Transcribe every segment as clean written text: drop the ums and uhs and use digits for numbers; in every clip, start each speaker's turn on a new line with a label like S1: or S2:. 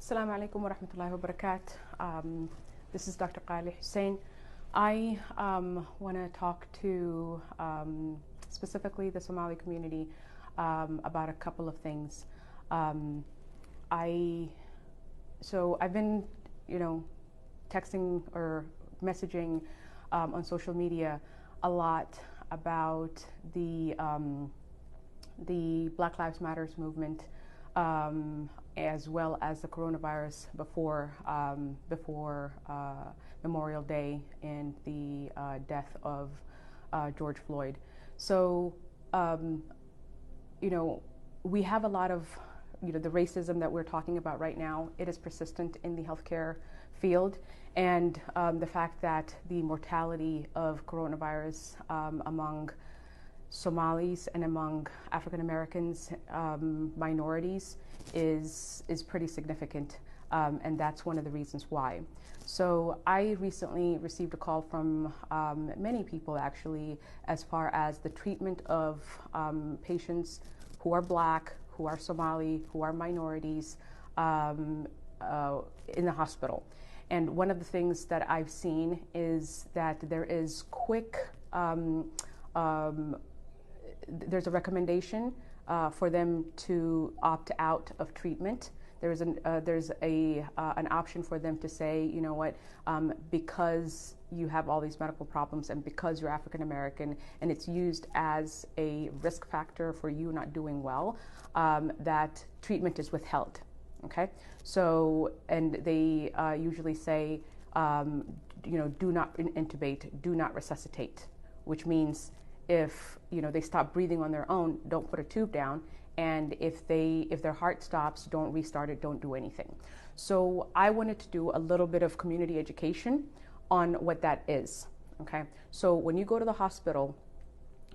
S1: Assalamu alaikum wa rahmatullahi wa barakatuh. This is Dr. Qali Hussein. I want to talk to specifically the Somali community about a couple of things. I've been, texting or messaging on social media a lot about the Black Lives Matters movement, as well as the coronavirus before Memorial Day and the death of George Floyd. So, we have a lot of, the racism that we're talking about right now. It is persistent in the healthcare field, and the fact that the mortality of coronavirus among Somalis and among African Americans, minorities, is pretty significant, and that's one of the reasons why. So I recently received a call from many people, actually, as far as the treatment of patients who are Black, who are Somali, who are minorities in the hospital. And one of the things that I've seen is that there is there's a recommendation for them to opt out of treatment. There's an option for them to say, you know what, because you have all these medical problems and because you're African American, and it's used as a risk factor for you not doing well, that treatment is withheld. Okay, so, and they usually say, do not intubate, do not resuscitate, which means if they stop breathing on their own, don't put a tube down, and if their heart stops, don't restart it, don't do anything. So I wanted to do a little bit of community education on what that is. Okay, so when you go to the hospital,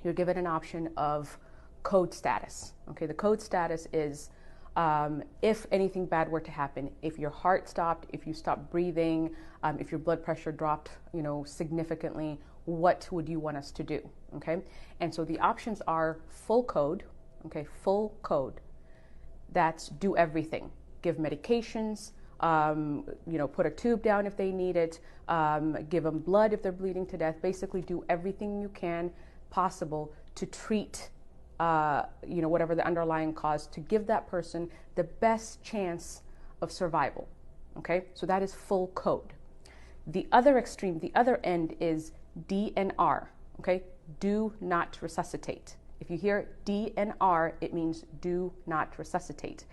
S1: you're given an option of code status. Okay, the code status is if anything bad were to happen, if your heart stopped, if you stopped breathing, if your blood pressure dropped, significantly, what would you want us to do? Okay, and so the options are full code. Okay, full code. That's do everything. Give medications. Put a tube down if they need it. Give them blood if they're bleeding to death. Basically, do everything you can possible to treat whatever the underlying cause, to give that person the best chance of survival. Okay, so that is full code. The other extreme, the other end is DNR. Okay, do not resuscitate. If you hear DNR, it means do not resuscitate.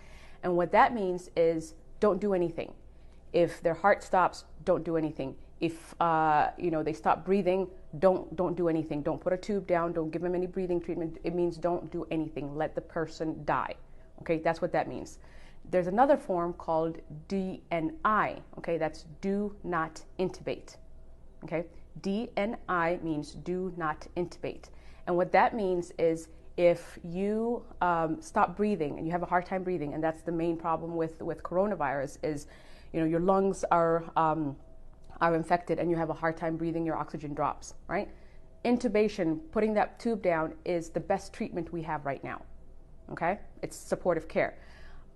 S1: And what that means is don't do anything. If their heart stops, don't do anything. If they stop breathing, don't do anything. Don't put a tube down. Don't give them any breathing treatment. It means don't do anything. Let the person die. Okay, that's what that means. There's another form called DNI. Okay, that's do not intubate. Okay, DNI means do not intubate. And what that means is if you stop breathing and you have a hard time breathing, and that's the main problem with coronavirus is, your lungs are infected and you have a hard time breathing, your oxygen drops, right? Intubation, putting that tube down, is the best treatment we have right now. Okay, it's supportive care.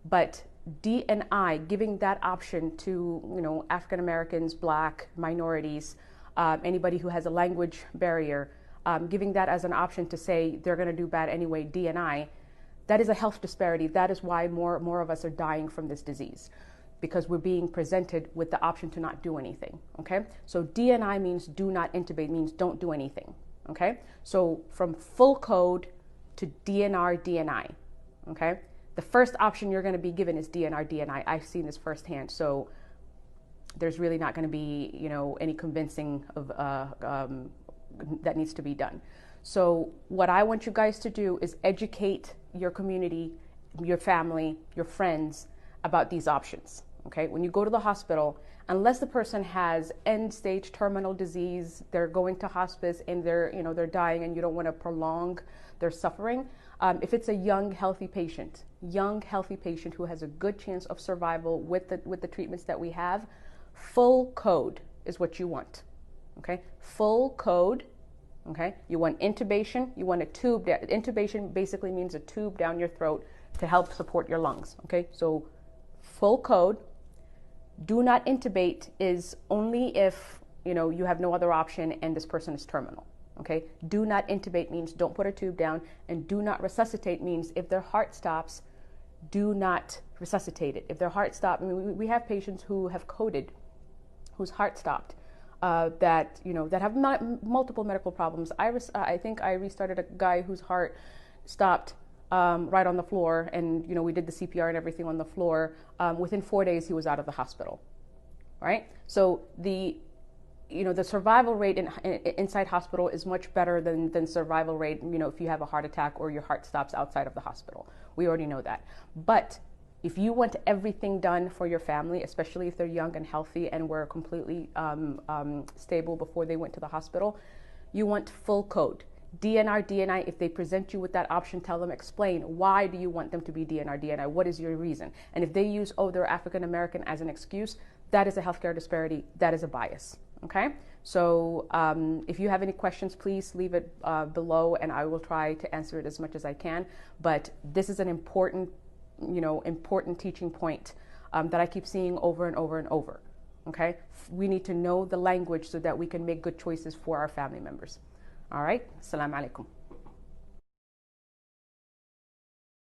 S1: But DNI, giving that option to African Americans, Black, minorities, anybody who has a language barrier, giving that as an option to say they're going to do bad anyway, DNI, that is a health disparity. That is why more of us are dying from this disease, because we're being presented with the option to not do anything. Okay, so DNI means do not intubate, means don't do anything. Okay, so from full code to DNR, DNI. Okay, the first option you're going to be given is DNR, DNI. I've seen this firsthand, so there's really not going to be any convincing of that needs to be done. So what I want you guys to do is educate your community, your family, your friends about these options. Okay, when you go to the hospital, unless the person has end-stage terminal disease, they're going to hospice and they're dying, and you don't want to prolong their suffering. If it's a young, healthy patient who has a good chance of survival with the treatments that we have, full code is what you want. Okay, full code. Okay, you want intubation, you want a tube. Intubation basically means a tube down your throat to help support your lungs. Okay, so full code, Do not intubate is only if, you have no other option and this person is terminal. Okay? Do not intubate means don't put a tube down, and do not resuscitate means if their heart stops, do not resuscitate it. If their heart stops, we have patients who have coded, whose heart stopped, that have multiple medical problems. I think I restarted a guy whose heart stopped right on the floor, and we did the CPR and everything on the floor. Within 4 days, he was out of the hospital. Right? So the survival rate inside hospital is much better than survival rate, if you have a heart attack or your heart stops outside of the hospital. We already know that. But if you want everything done for your family, especially if they're young and healthy and were completely stable before they went to the hospital, you want full code. DNR, DNI, if they present you with that option, tell them, explain, why do you want them to be DNR, DNI? What is your reason? And if they use, they're African American as an excuse, that is a healthcare disparity. That is a bias. Okay? So if you have any questions, please leave it below, and I will try to answer it as much as I can. But this is an important teaching point that I keep seeing over and over and over. Okay? We need to know the language so that we can make good choices for our family members. All right? Assalamu alaikum.